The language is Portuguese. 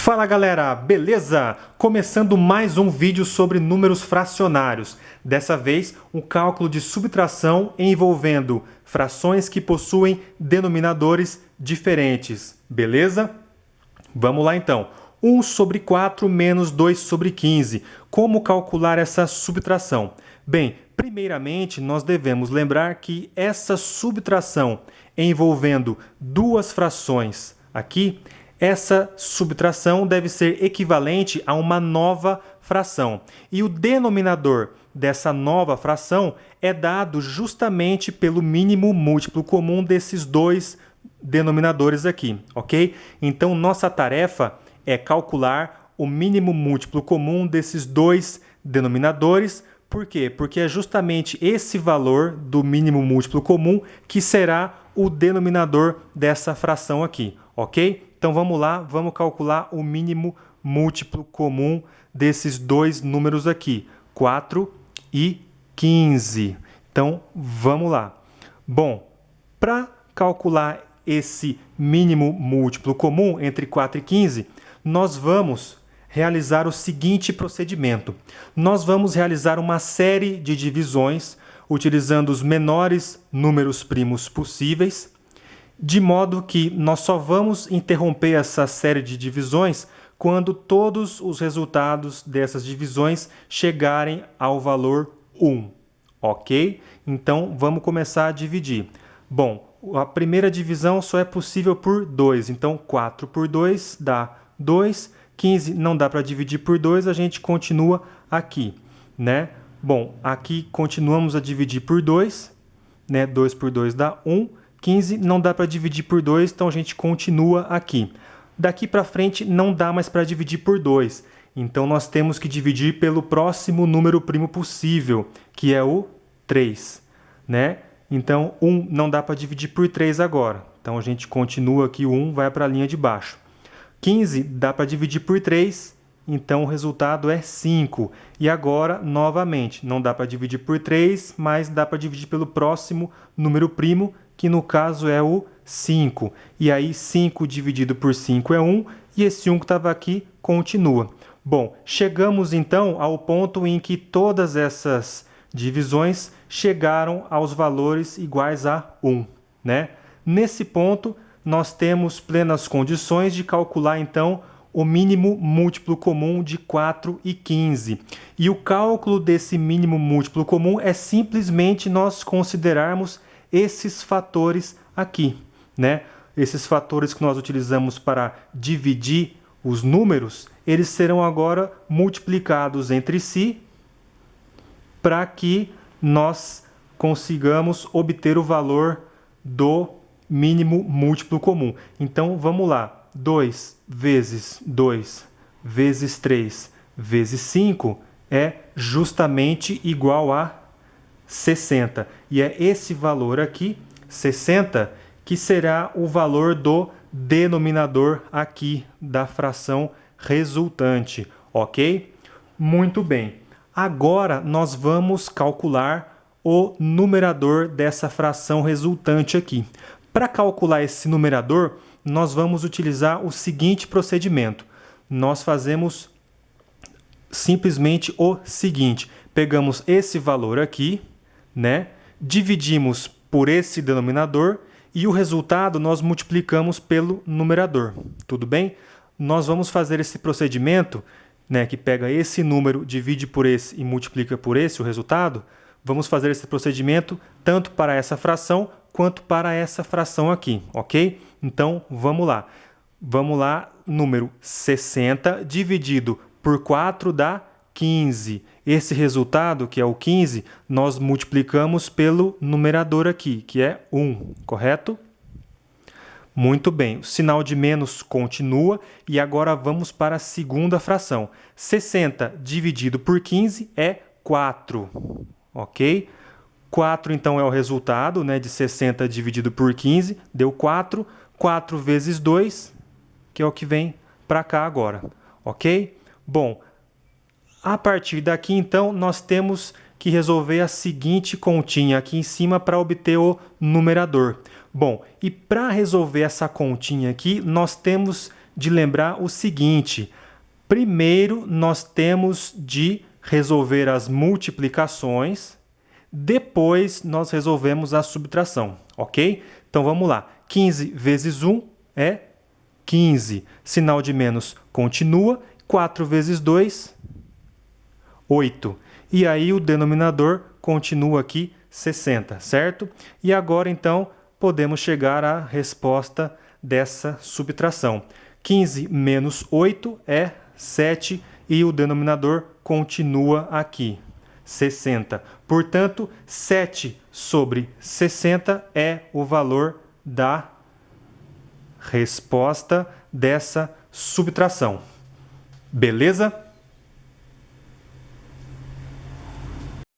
Fala galera, beleza? Começando mais um vídeo sobre números fracionários. Dessa vez, um cálculo de subtração envolvendo frações que possuem denominadores diferentes, beleza? Vamos lá então. 1 sobre 4 menos 2 sobre 15. Como calcular essa subtração? Bem, primeiramente nós devemos lembrar que essa subtração envolvendo duas frações aqui, essa subtração deve ser equivalente a uma nova fração. E o denominador dessa nova fração é dado justamente pelo mínimo múltiplo comum desses dois denominadores aqui, ok? Então, nossa tarefa é calcular o mínimo múltiplo comum desses dois denominadores. Por quê? Porque é justamente esse valor do mínimo múltiplo comum que será o denominador dessa fração aqui, ok? Então vamos lá, vamos calcular o mínimo múltiplo comum desses dois números aqui, 4 e 15. Então vamos lá. Bom, para calcular esse mínimo múltiplo comum entre 4 e 15, nós vamos realizar o seguinte procedimento. Nós vamos realizar uma série de divisões utilizando os menores números primos possíveis, de modo que nós só vamos interromper essa série de divisões quando todos os resultados dessas divisões chegarem ao valor 1, ok? Então, vamos começar a dividir. Bom, a primeira divisão só é possível por 2, então 4 por 2 dá 2, 15 não dá para dividir por 2, a gente continua aqui, né? Bom, aqui continuamos a dividir por 2, né? 2 por 2 dá 1, 15 não dá para dividir por 2, então a gente continua aqui. Daqui para frente não dá mais para dividir por 2, então nós temos que dividir pelo próximo número primo possível, que é o 3, né? Então 1 não dá para dividir por 3 agora, então a gente continua aqui, o 1 vai para a linha de baixo. 15 dá para dividir por 3, então o resultado é 5. E agora, novamente, não dá para dividir por 3, mas dá para dividir pelo próximo número primo, que no caso é o 5. E aí 5 dividido por 5 é 1, e esse 1 que estava aqui continua. Bom, chegamos então ao ponto em que todas essas divisões chegaram aos valores iguais a 1, né? Nesse ponto, nós temos plenas condições de calcular então o mínimo múltiplo comum de 4 e 15. E o cálculo desse mínimo múltiplo comum é simplesmente nós considerarmos esses fatores aqui, né? Esses fatores que nós utilizamos para dividir os números, eles serão agora multiplicados entre si para que nós consigamos obter o valor do mínimo múltiplo comum. Então vamos lá. 2 vezes 2 vezes 3 vezes 5 é justamente igual a 60. E é esse valor aqui, 60, que será o valor do denominador aqui da fração resultante, ok? Muito bem. Agora nós vamos calcular o numerador dessa fração resultante aqui. Para calcular esse numerador, nós vamos utilizar o seguinte procedimento. Nós fazemos simplesmente o seguinte. Pegamos esse valor aqui, né? Dividimos por esse denominador e o resultado nós multiplicamos pelo numerador. Tudo bem? Nós vamos fazer esse procedimento, né, que pega esse número, divide por esse e multiplica por esse o resultado. Vamos fazer esse procedimento tanto para essa fração quanto para essa fração aqui, ok? Então, vamos lá. Vamos lá, número 60 dividido por 4 dá 15. Esse resultado, que é o 15, nós multiplicamos pelo numerador aqui, que é 1, correto? Muito bem, o sinal de menos continua e agora vamos para a segunda fração. 60 dividido por 15 é 4, ok? 4 então é o resultado, né, de 60 dividido por 15, deu 4. 4 vezes 2, que é o que vem para cá agora, ok? Bom, a partir daqui então nós temos que resolver a seguinte continha aqui em cima para obter o numerador. Bom, e para resolver essa continha aqui, nós temos de lembrar o seguinte: primeiro nós temos de resolver as multiplicações, depois nós resolvemos a subtração, ok? Então vamos lá. 15 vezes 1 é 15. Sinal de menos continua. 4 vezes 2, 8. E aí o denominador continua aqui 60, certo? E agora então podemos chegar à resposta dessa subtração. 15 menos 8 é 7 e o denominador continua aqui, 60. Portanto, 7 sobre 60 é o valor da resposta dessa subtração. Beleza?